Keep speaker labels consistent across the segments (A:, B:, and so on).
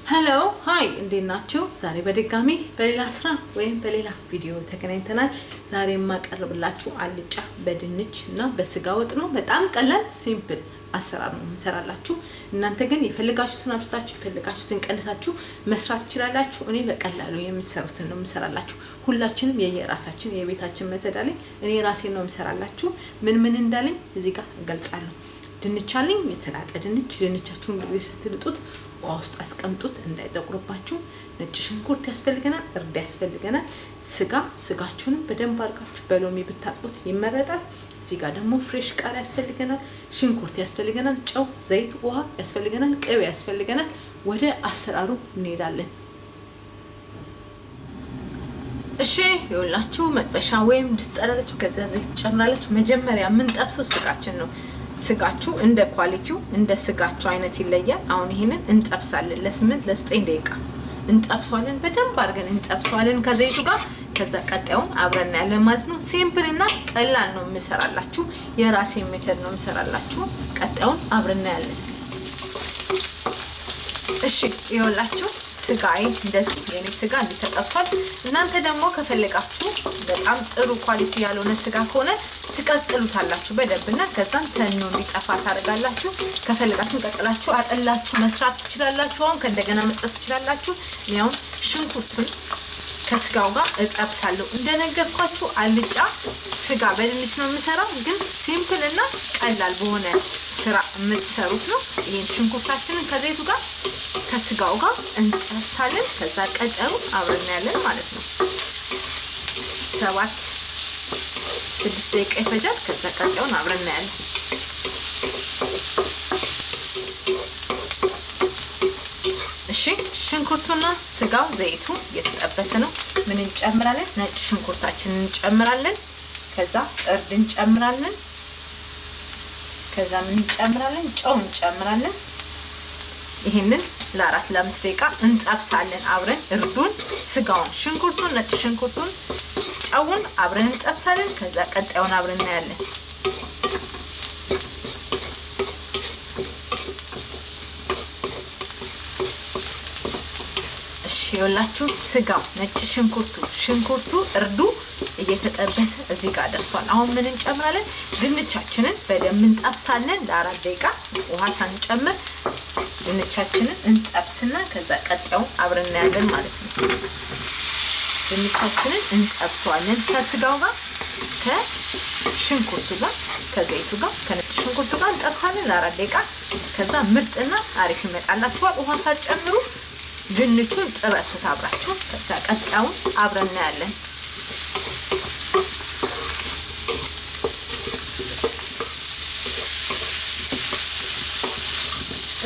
A: ሄሎ ሃይ እንዴት ናችሁ? ዛሬ በድጋሚ በሌላ ስራ ወይም በሌላ ቪዲዮ ተገናኝተናል። ዛሬ ማቀርብላችሁ አልጫ በድንች እና በስጋ ወጥ ነው። በጣም ቀላል ሲምፕል አሰራር ነው የምሰራላችሁ። እናንተ ግን የፈልጋችሁትን አብስታችሁ የፈልጋችሁትን ቀንሳችሁ መስራት ትችላላችሁ። እኔ በቀላሉ የምሰሩትን ነው የምሰራላችሁ። ሁላችንም የየራሳችን የቤታችን መተዳለኝ እኔ ራሴን ነው የምሰራላችሁ። ምን እንዳለኝ እዚህ ጋር እገልጻለሁ። ድንች አለኝ፣ የተላጠ ድንቻችሁን ስትልጡት ውሃ ውስጥ አስቀምጡት እንዳይጠቁርባችሁ። ነጭ ሽንኩርት ያስፈልገናል፣ እርድ ያስፈልገናል። ስጋችሁንም በደንብ አድርጋችሁ በሎሚ ብታጥቡት ይመረጣል። እዚህ ጋር ደግሞ ፍሬሽ ቃሪያ ያስፈልገናል፣ ሽንኩርት ያስፈልገናል፣ ጨው፣ ዘይት፣ ውሃ ያስፈልገናል፣ ቅቤ ያስፈልገናል። ወደ አሰራሩ እንሄዳለን። እሺ ይኸውላችሁ መጥበሻ ወይም ድስት አላችሁ፣ ከዛ ዘይት ጨምራላችሁ። መጀመሪያ ምን ጠብሰው ስጋችን ነው። ስጋችሁ እንደ ኳሊቲው እንደ ስጋችሁ አይነት ይለያል። አሁን ይሄንን እንጠብሳለን ለ8 ለ9 ደቂቃ እንጠብሳለን። በደንብ አድርገን እንጠብሳለን ከዘይቱ ጋር። ከዛ ቀጣዩን አብረን ያለን ማለት ነው። ሲምፕል እና ቀላል ነው የምሰራላችሁ። የራሴ ሜተድ ነው የምሰራላችሁ። ቀጣዩን አብረን ያለን። እሺ ይኸውላችሁ ስጋዬ እንደዚህ የኔ ስጋ እንዲተጠብሷል። እናንተ ደግሞ ከፈለጋችሁ በጣም ጥሩ ኳሊቲ ያልሆነ ስጋ ከሆነ ትቀቅሉታላችሁ በደንብና ከዛን ተኖ እንዲጠፋ ታደርጋላችሁ። ከፈለጋችሁ ቀቅላችሁ አጠላችሁ መስራት ትችላላችሁ። አሁን ከእንደገና መጥበስ ትችላላችሁ። ያው ሽንኩርቱን ከስጋው ጋር እጠብሳለሁ። እንደነገርኳችሁ አልጫ ስጋ በድንች ነው የምሰራው፣ ግን ሲምፕል እና ቀላል በሆነ ስራ የምትሰሩት ነው። ይሄን ሽንኩርታችንን ከዘይቱ ጋር ከስጋው ጋር እንጠብሳለን። ከዛ ቀጠሩ አብረን ያለን ማለት ነው። 7-6 ደቂቃ ይፈጃል። ከዛ ቀጠሩን አብረን ያለን። እሺ ሽንኩርቱና ስጋው ዘይቱ እየተጠበሰ ነው። ምን እንጨምራለን? ነጭ ሽንኩርታችንን እንጨምራለን። ከዛ እርድ እንጨምራለን። ከዛ ምን እንጨምራለን? ጨው እንጨምራለን። ይሄንን ለ4-5 ደቂቃ እንጠብሳለን አብረን። እርዱን፣ ስጋውን፣ ሽንኩርቱን፣ ነጭ ሽንኩርቱን፣ ጨውን አብረን እንጠብሳለን። ከዛ ቀጣዩን አብረን እናያለን። እሺ ይኸውላችሁ ስጋው፣ ነጭ ሽንኩርቱ፣ እርዱ እየተጠበሰ እዚህ ጋር ደርሷል። አሁን ምን እንጨምራለን? ድንቻችንን በደንብ እንጠብሳለን ለ4 ደቂቃ ውሃ ሳንጨምር ድንቻችንን እንጠብስና ከዛ ቀጣዩን አብረን እናያለን ማለት ነው። ድንቻችንን እንጠብሰዋለን ከስጋው ጋር ከሽንኩርቱ ጋር ከዘይቱ ጋር ከነጭ ሽንኩርቱ ጋር እንጠብሳለን ለ4 ደቂቃ። ከዛ ምርጥና አሪፍ ይመጣላችኋል። ውሃ ሳትጨምሩ ድንቹን ጥበሱት አብራችሁ። ከዛ ቀጣዩን አብረን እናያለን።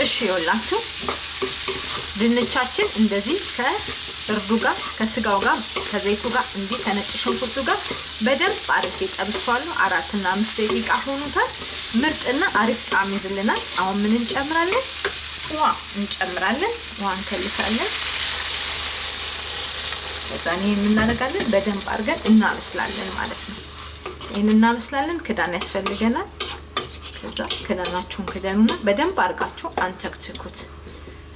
A: እሺ ይኸውላችሁ ድንቻችን እንደዚህ ከእርዱ ጋር ከስጋው ጋር ከዘይቱ ጋር እንዲህ ከነጭ ሽንኩርቱ ጋር በደንብ አሪፍ ጠብሷለሁ። 4-5 ደቂቃ ሆኖታል። ምርጥና አሪፍ ጣዕም ይዝልናል። አሁን ምን እንጨምራለን? ውሃ እንጨምራለን። ውሃ እንከልሳለን። ከዛ ይሄን እናደርጋለን። በደንብ አድርገን እናበስላለን ማለት ነው። ይሄን እናበስላለን። ክዳን ያስፈልገናል። ከዛ ክዳናችሁን ክደኑና በደንብ አድርጋችሁ አንተክትኩት።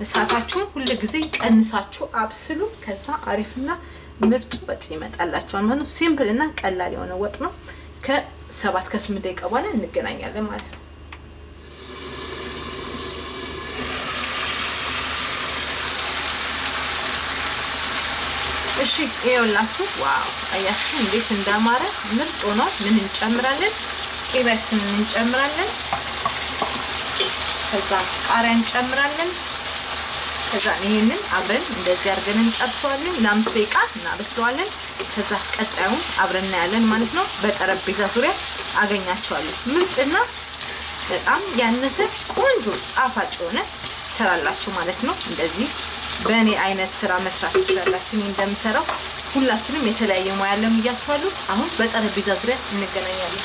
A: እሳታችሁን ሁሉ ጊዜ ቀንሳችሁ አብስሉ። ከዛ አሪፍና ምርጥ ወጥ ይመጣላችኋል ማለት ነው። ሲምፕል እና ቀላል የሆነ ወጥ ነው። ከ7-8 ደቂቃ በኋላ እንገናኛለን ማለት ነው። እሺ ይኸውላችሁ ዋው አያችሁ እንዴት እንዳማረ ምርጥ ነው። ምን እንጨምራለን? ቅቤያችንን እንጨምራለን። ከዛ ቃሪያ እንጨምራለን። ከዛ ይሄንን አብረን እንደዚህ አድርገን እንጠብሰዋለን። ለ5 ደቂቃ እናበስለዋለን። ከዛ ቀጣዩን አብረን እናያለን ማለት ነው። በጠረጴዛ ዙሪያ አገኛቸዋለሁ። ምርጥና በጣም ያነሰ ቆንጆ ጣፋጭ ሆነ ሰራላችሁ ማለት ነው። እንደዚህ በእኔ አይነት ስራ መስራት ትችላላችሁ። እኔ እንደምሰራው ሁላችንም የተለያየ ሙያ አለን ብያችኋለሁ። አሁን በጠረጴዛ ዙሪያ እንገናኛለን።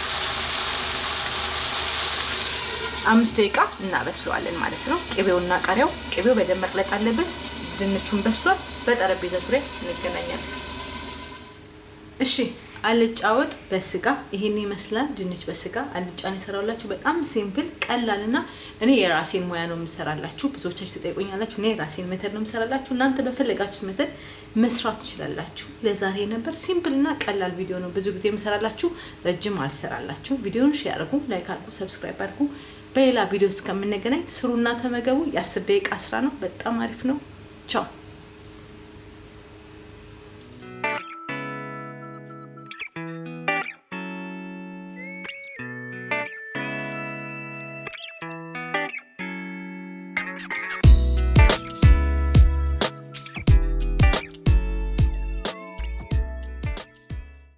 A: 5 ደቂቃ እናበስለዋለን ማለት ነው። ቅቤውና ቃሪያው ቅቤው በደንብ መቅለጥ አለበት። ድንቹን በስሏል። በጠረጴዛ ዙሪያ እንገናኛለን። እሺ አልጫ ወጥ በስጋ ይሄን ይመስላል። ድንች በስጋ አልጫን ይሰራውላችሁ በጣም ሲምፕል ቀላልና እኔ የራሴን ሙያ ነው የምሰራላችሁ። ብዙዎቻችሁ ተጠይቁኛላችሁ። እኔ የራሴን ሜተድ ነው የምሰራላችሁ። እናንተ በፈለጋችሁት ሜተድ መስራት ትችላላችሁ። ለዛሬ ነበር ሲምፕልና ቀላል ቪዲዮ ነው ብዙ ጊዜ የምሰራላችሁ። ረጅም አልሰራላችሁ። ቪዲዮውን ሼር አድርጉ፣ ላይክ አድርጉ፣ ሰብስክራይብ አድርጉ። በሌላ ቪዲዮ እስከምንገናኝ ስሩና ተመገቡ። የ10 ደቂቃ ስራ ነው። በጣም አሪፍ ነው። ቻው